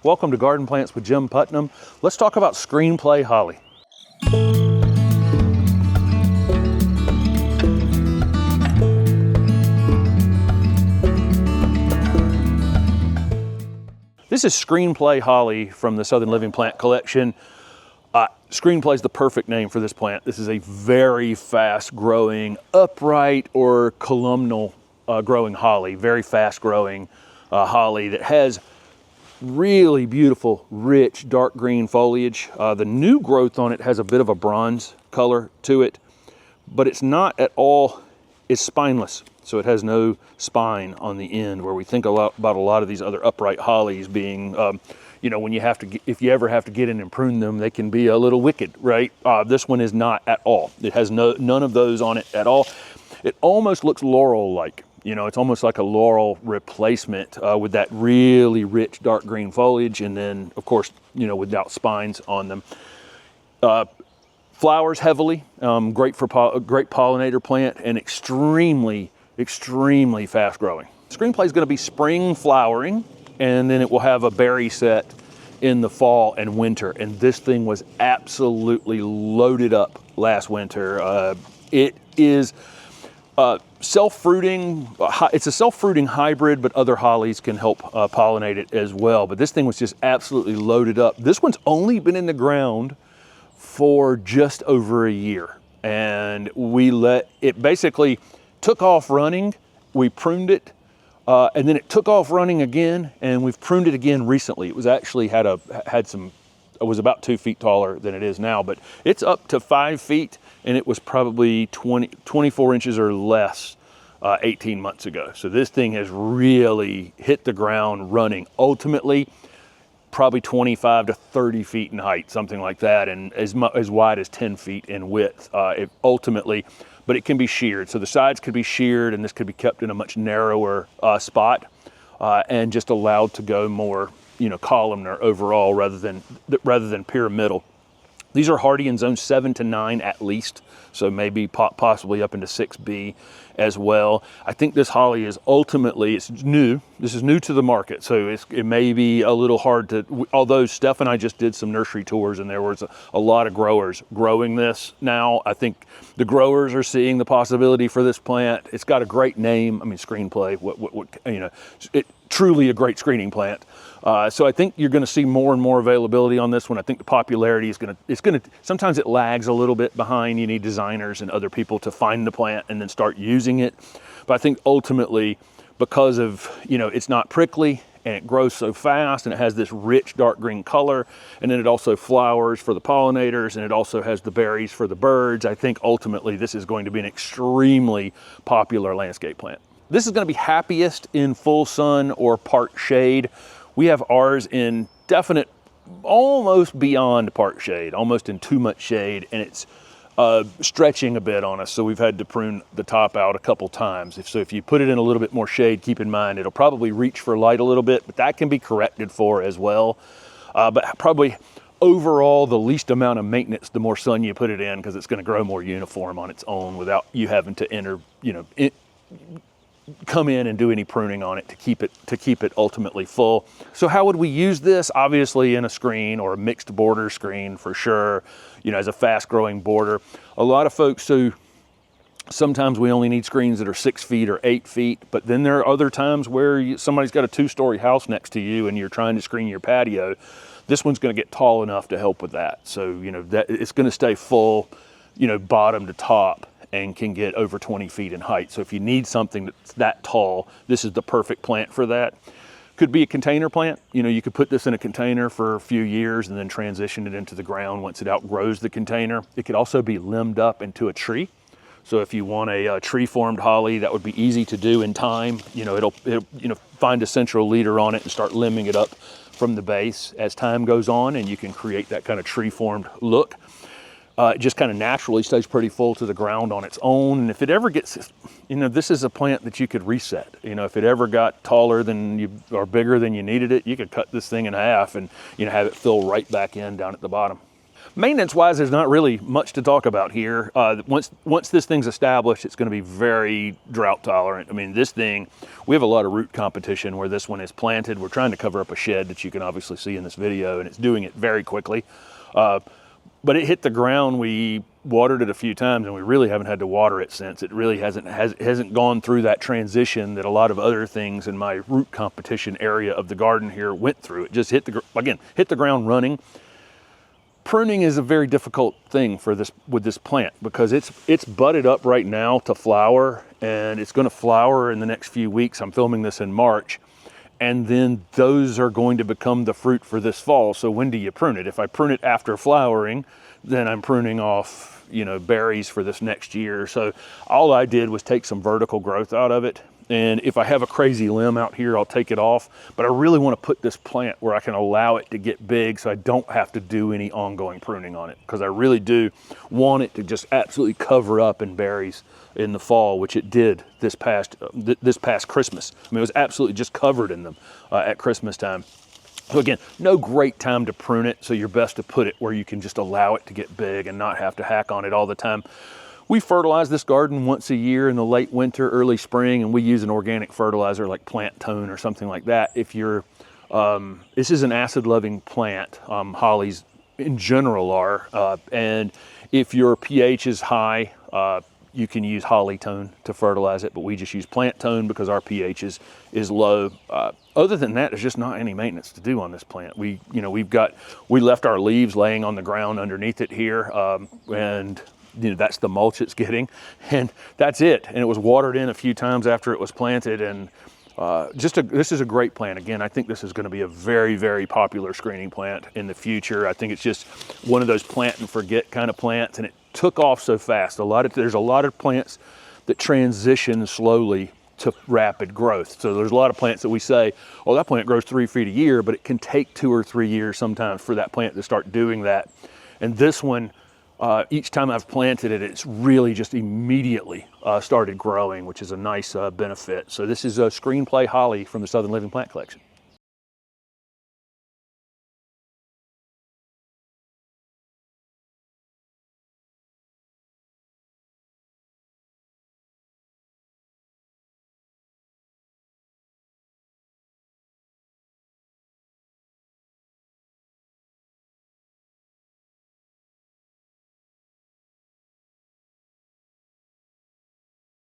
Welcome to Garden Plants with Jim Putnam. Let's talk about Screenplay holly. This is Screenplay holly from the Southern Living Plant Collection. Screenplay is the perfect name for this plant. This is a very fast growing, upright or columnal growing holly, very fast growing holly that has really beautiful, rich, dark green foliage. The new growth on it has a bit of a bronze color to it, but it's not at all, it's spineless. So it has no spine on the end, where we think a lot about a lot of these other upright hollies being, you know, when you have to, if you ever have to get in and prune them, they can be a little wicked, right? This one is not at all. It has none of those on it at all. It almost looks laurel-like. You know, it's almost like a laurel replacement with that really rich dark green foliage, and then, of course, you know, without spines on them. Flowers heavily, great pollinator plant, and extremely fast growing. Screenplay is going to be spring flowering, and then it will have a berry set in the fall and winter. And this thing was absolutely loaded up last winter. It is self-fruiting. It's a self-fruiting hybrid, but other hollies can help pollinate it as well. But this thing was just absolutely loaded up. This one's only been in the ground for just over a year, and we let it basically took off running. We pruned it, and then it took off running again, and we've pruned it again recently. It was actually it was about 2 feet taller than it is now, but it's up to 5 feet, and it was probably 24 inches or less 18 months ago. So this thing has really hit the ground running. Ultimately, probably 25 to 30 feet in height, something like that, and as wide as 10 feet in width, ultimately. But it can be sheared. So the sides could be sheared, and this could be kept in a much narrower spot and just allowed to go more, you know, columnar overall rather than pyramidal. These are hardy in zone 7 to 9 at least, so maybe possibly up into 6B as well. I think this holly is ultimately, it's new. This is new to the market, so it may be a little hard to, although Steph and I just did some nursery tours and there was a lot of growers growing this now. I think the growers are seeing the possibility for this plant. It's got a great name. I mean, Screenplay, you know, it truly a great screening plant. So I think you're going to see more and more availability on this one. I think the popularity is going to, sometimes it lags a little bit behind. You need designers and other people to find the plant and then start using it. But I think ultimately, because of, you know, it's not prickly and it grows so fast and it has this rich dark green color, and then it also flowers for the pollinators, and it also has the berries for the birds. I think ultimately this is going to be an extremely popular landscape plant. This is going to be happiest in full sun or part shade. We have ours in definite, almost beyond part shade, almost in too much shade, and it's stretching a bit on us, so we've had to prune the top out a couple times. If you put it in a little bit more shade, keep in mind it'll probably reach for light a little bit, but that can be corrected for as well. But probably overall, the least amount of maintenance, the more sun you put it in, because it's going to grow more uniform on its own without you having to come in and do any pruning on it to keep it ultimately full. So how would we use this? Obviously in a screen or a mixed border screen for sure, you know, as a fast growing border. A lot of folks who, sometimes we only need screens that are 6 feet or 8 feet, but then there are other times where somebody's got a 2-story house next to you and you're trying to screen your patio. This one's going to get tall enough to help with that. So, you know, that it's going to stay full, you know, bottom to top, and can get over 20 feet in height. So if you need something that's that tall, this is the perfect plant for that. Could be a container plant. You know, you could put this in a container for a few years and then transition it into the ground once it outgrows the container. It could also be limbed up into a tree. So if you want a tree-formed holly, that would be easy to do in time. You know, it'll find a central leader on it and start limbing it up from the base as time goes on, and you can create that kind of tree-formed look. It just kind of naturally stays pretty full to the ground on its own. And if it ever gets, you know, this is a plant that you could reset. You know, if it ever got taller than you, or bigger than you needed it, you could cut this thing in half and, you know, have it fill right back in down at the bottom. Maintenance-wise, there's not really much to talk about here. Once this thing's established, it's going to be very drought tolerant. I mean, this thing, we have a lot of root competition where this one is planted. We're trying to cover up a shed that you can obviously see in this video, and it's doing it very quickly. But it hit the ground. We watered it a few times, and we really haven't had to water it since. It really hasn't gone through that transition that a lot of other things in my root competition area of the garden here went through. It just hit the ground running. Pruning is a very difficult thing for with this plant because it's budded up right now to flower, and it's going to flower in the next few weeks. I'm filming this in March, and then those are going to become the fruit for this fall. So when do you prune it? If I prune it after flowering, then I'm pruning off, you know, berries for this next year. So all I did was take some vertical growth out of it. And if I have a crazy limb out here, I'll take it off. But I really want to put this plant where I can allow it to get big so I don't have to do any ongoing pruning on it, because I really do want it to just absolutely cover up in berries in the fall, which it did this past Christmas. I mean, it was absolutely just covered in them at Christmas time. So again, no great time to prune it, so you're best to put it where you can just allow it to get big and not have to hack on it all the time. We fertilize this garden once a year in the late winter, early spring, and we use an organic fertilizer like Plant Tone or something like that. If you're, this is an acid-loving plant, hollies in general are, and if your pH is high, you can use Holly Tone to fertilize it, but we just use Plant Tone because our pH is low. Other than that, there's just not any maintenance to do on this plant. We left our leaves laying on the ground underneath it here, and you know, that's the mulch it's getting, and that's it. And it was watered in a few times after it was planted, and this is a great plant. Again, I think this is going to be a very, very popular screening plant in the future. I think it's just one of those plant and forget kind of plants, and it took off so fast. There's a lot of plants that transition slowly to rapid growth. So there's a lot of plants that we say, oh, that plant grows 3 feet a year, but it can take 2 or 3 years sometimes for that plant to start doing that. And this one, each time I've planted it, it's really just immediately started growing, which is a nice benefit. So this is a Screenplay holly from the Southern Living Plant Collection.